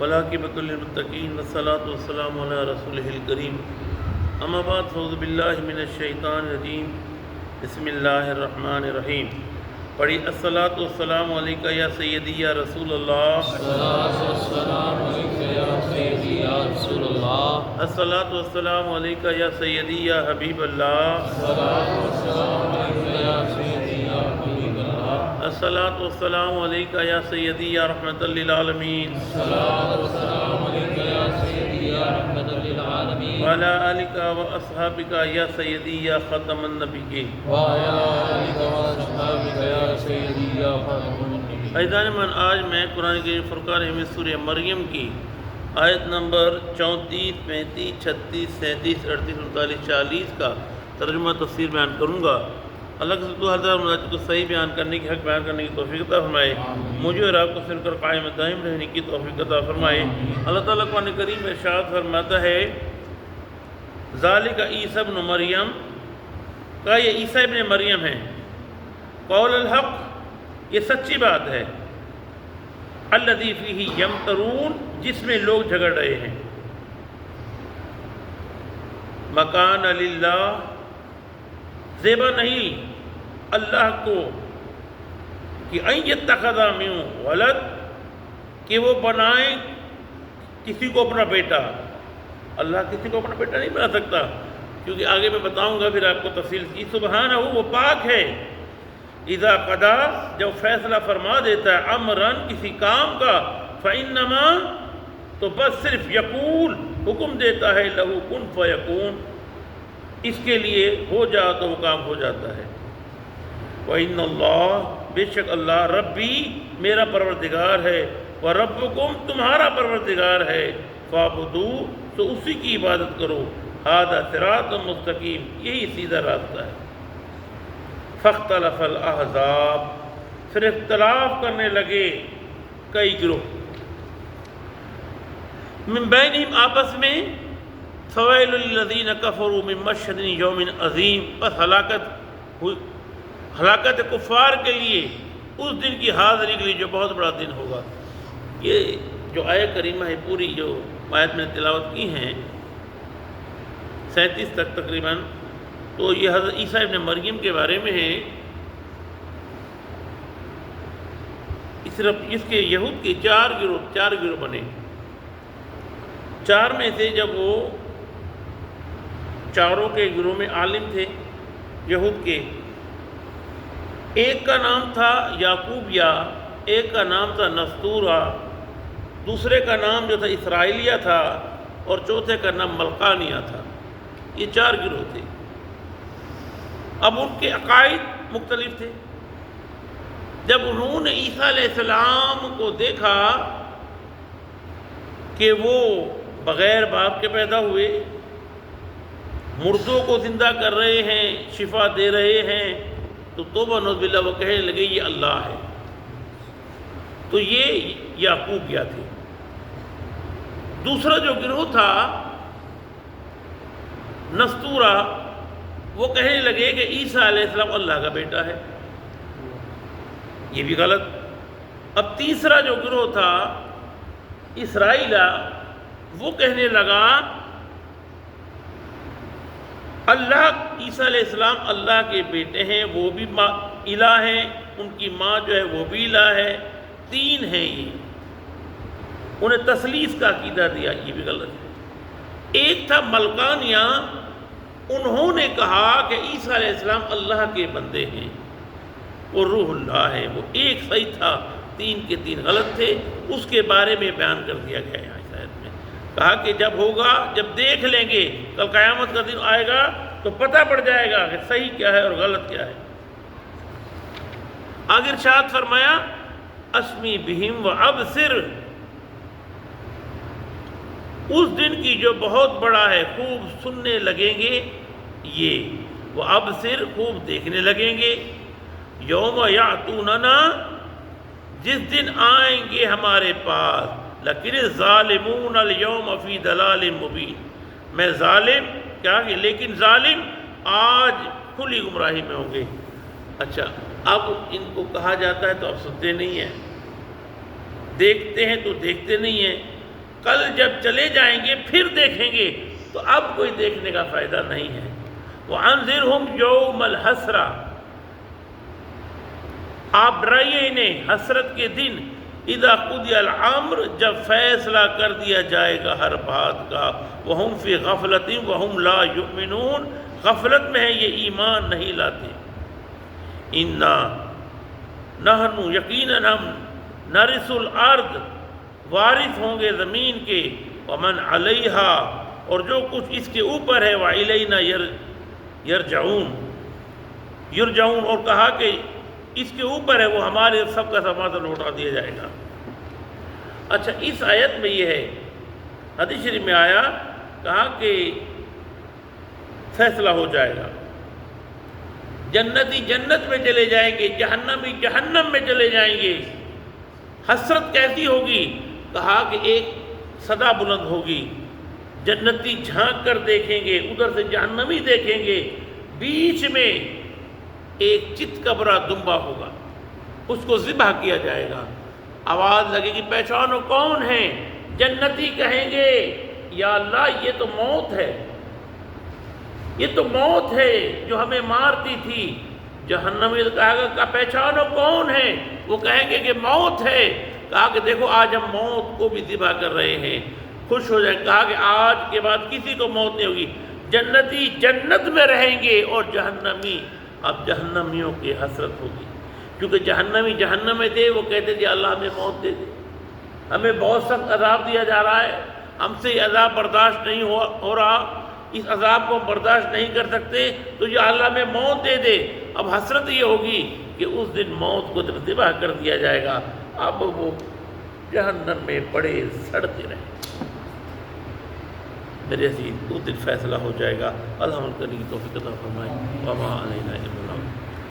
والعاقبۃ للمتقین والصلاۃ والسلام علی رسولہ الکریم اما بعد فاعوذ باللہ من الشیطان الرجیم بسم اللہ الرحمن الرحیم. پڑھی الصلاۃ والسلام علیکہ یا سیدی یا رسول اللہ. الصلاۃ والسلام علیکہ یا سیدی یا رسول اللہ. الصلاۃ والسلام علیکہ یا سیدی یا حبیب اللہ. الصلاۃ والسلام علیکہ یا سیدی یا حبیب اللہ. الصلاۃ والسلام علیکہ یا سیدی یا رحمۃ للعالمین. الصلاۃ والسلام علیکہ یا سیدی یا رحمۃ للعالمین. وعلی آلکہ واصحابکہ یا سیدی یا خاتم النبیین. وعلی آلکہ واصحابکہ یا سیدی یا خاتم النبیین. عزیزان من، آج میں قرآن کے فرقان حمید سورہ مریم کی آیت نمبر 34، 35، 36، 37، 38، 39، 40 کا ترجمہ تفسیر بیان کروں گا. اللہ کے تو ہزار مراجع کو صحیح بیان کرنے کی، حق بیان کرنے کی توفیق عطا فرمائے. مجھے اور آپ کو سن کر قائم دائم رہنے کی توفیق عطا فرمائے. اللہ تعالیٰ قرآن کریم میں ارشاد فرماتا ہے ذالک عیسی ابن مریم، کا یہ عیسی ابن مریم ہے. قول الحق، یہ سچی بات ہے. الذی فیہ یمترون، جس میں لوگ جھگڑ رہے ہیں. مکان للہ، زیبا نہیں اللہ کو کہ ان یتخذ من ولد، کہ وہ بنائے کسی کو اپنا بیٹا. اللہ کسی کو اپنا بیٹا نہیں بنا سکتا، کیونکہ آگے میں بتاؤں گا پھر آپ کو تفصیل کی. سبحانہ، وہ پاک ہے. اذا قضا، جب فیصلہ فرما دیتا ہے، امرن، کسی کام کا، فانما، تو بس صرف یقول، حکم دیتا ہے، لہو، کن فیکون، اس کے لیے ہو جا تو وہ کام ہو جاتا ہے. وَإِنَّ اللَّهَ، بے شک اللہ، ربی، میرا پروردگار ہے، وَرَبُّكُمْ، تمہارا پروردگار ہے، فَاعْبُدُوا، تو اسی کی عبادت کرو. هَذَا صِرَاطٌ مستقیم، یہی سیدھا راستہ ہے. فَاخْتَلَفَ الْأَحْزَابُ، پھر اختلاف کرنے لگے کئی گروہ. من بینہم، آپس میں. فویل للذین کفروا من مشہد یوم عظیم، بس ہلاکت کفار کے لیے اس دن کی حاضری کے لیے جو بہت بڑا دن ہوگا. یہ جو آیت کریمہ ہے پوری، جو آیت میں تلاوت کی ہیں 37 تک تقریباً، تو یہ حضرت عیسیٰ ابن مریم کے بارے میں ہے. صرف اس کے یہود کے چار گروہ بنے. چار میں سے جب وہ چاروں کے گروہ میں عالم تھے یہود کے، ایک کا نام تھا یعقوبیہ، ایک کا نام تھا نستورہ، دوسرے کا نام جو تھا اسرائیلیہ تھا، اور چوتھے کا نام ملقانیہ تھا. یہ چار گروہ تھے. اب ان کے عقائد مختلف تھے. جب انہوں نے عیسیٰ علیہ السلام کو دیکھا کہ وہ بغیر باپ کے پیدا ہوئے، مردوں کو زندہ کر رہے ہیں، شفا دے رہے ہیں، تو توبہ نعوذ باللہ وہ کہنے لگے یہ اللہ ہے. تو یہ یعقوبیہ تھے. دوسرا جو گروہ تھا نستورہ، وہ کہنے لگے کہ عیسیٰ علیہ السلام اللہ کا بیٹا ہے. یہ بھی غلط. اب تیسرا جو گروہ تھا اسرائیلہ، وہ کہنے لگا اللہ، عیسیٰ علیہ السلام اللہ کے بیٹے ہیں، وہ بھی الہ ہیں، ان کی ماں جو ہے وہ بھی الہ ہے، تین ہیں. یہ انہیں تثلیث کا عقیدہ دیا. یہ بھی غلط ہے. ایک تھا ملقانیہ، انہوں نے کہا کہ عیسیٰ علیہ السلام اللہ کے بندے ہیں، وہ روح اللہ ہے. وہ ایک صحیح تھا، تین کے تین غلط تھے. اس کے بارے میں بیان کر دیا گیا ہے آیت میں. کہا کہ جب ہوگا، جب دیکھ لیں گے، کل قیامت کا دن آئے گا تو پتہ پڑ جائے گا کہ صحیح کیا ہے اور غلط کیا ہے. آگے ارشاد فرمایا اسمی بہم و ابصر، اس دن کی جو بہت بڑا ہے، خوب سننے لگیں گے یہ، وہ ابصر، خوب دیکھنے لگیں گے. یوم یاتوننا، جس دن آئیں گے ہمارے پاس. لیکن الظالمون اليوم فی ضلال مبین، میں ظالم کیا کہ لیکن ظالم آج کھلی گمراہی میں ہوں گے. اچھا، اب ان کو کہا جاتا ہے تو اب سنتے نہیں ہیں، دیکھتے ہیں تو دیکھتے نہیں ہیں. کل جب چلے جائیں گے پھر دیکھیں گے، تو اب کوئی دیکھنے کا فائدہ نہیں ہے۔ وَأَنذِرْهُمْ يَوْمَ الْحَسْرَةِ، آپ ڈرائیے انہیں حسرت کے دن، اذا قضی الامر، جب فیصلہ کر دیا جائے گا ہر بات کا، وہم فی غفلت وہم لا یؤمنون، غفلت میں ہے، یہ ایمان نہیں لاتے۔ انا نحن، یقیناً ہم، نرث الارض، وارث ہوں گے زمین کے، ومن علیہا، اور جو کچھ اس کے اوپر ہے، وَإِلَيْنَا یرجعون، اور کہا کہ اس کے اوپر ہے، وہ ہمارے سب کا سامان لوٹا دیا جائے گا۔ اچھا، اس آیت میں یہ ہے، حدیث شریف میں آیا، کہا کہ فیصلہ ہو جائے گا، جنتی جنت میں چلے جائیں گے، جہنمی جہنم میں چلے جائیں گے۔ حسرت کیسی ہوگی؟ کہا کہ ایک صدا بلند ہوگی، جنتی جھانک کر دیکھیں گے، ادھر سے جہنمی دیکھیں گے، بیچ میں ایک چت کبرا دمبا ہوگا، اس کو ذبح کیا جائے گا، آواز لگے گی پہچانو کون ہے؟ جنتی کہیں گے یا اللہ یہ تو موت ہے، یہ تو موت ہے جو ہمیں مارتی تھی۔ جہنمی کہے گا پہچانو کون ہے؟ وہ کہیں گے کہ موت ہے۔ کہا کہ دیکھو آج ہم موت کو بھی ذبح کر رہے ہیں، خوش ہو جائے۔ کہا کہ آج کے بعد کسی کو موت نہیں ہوگی، جنتی جنت میں رہیں گے، اور جہنمی، اب جہنمیوں کی حسرت ہوگی، کیونکہ جہنمی جہنم میں تھے، وہ کہتے تھے اللہ ہمیں موت دے دے، ہمیں بہت سخت عذاب دیا جا رہا ہے، ہم سے یہ عذاب برداشت نہیں ہو رہا، اس عذاب کو برداشت نہیں کر سکتے، تو یہ اللہ ہمیں موت دے دے۔ اب حسرت یہ ہوگی کہ اس دن موت کو جب ذبح کر دیا جائے گا، اب وہ جہنم میں پڑے سڑتے رہیں۔ میرے عزیز، اس دن فیصلہ ہو جائے گا۔ اللہ ہم کرنے کی توفیق عطا فرمائے۔ وما علینا الا البلاغ۔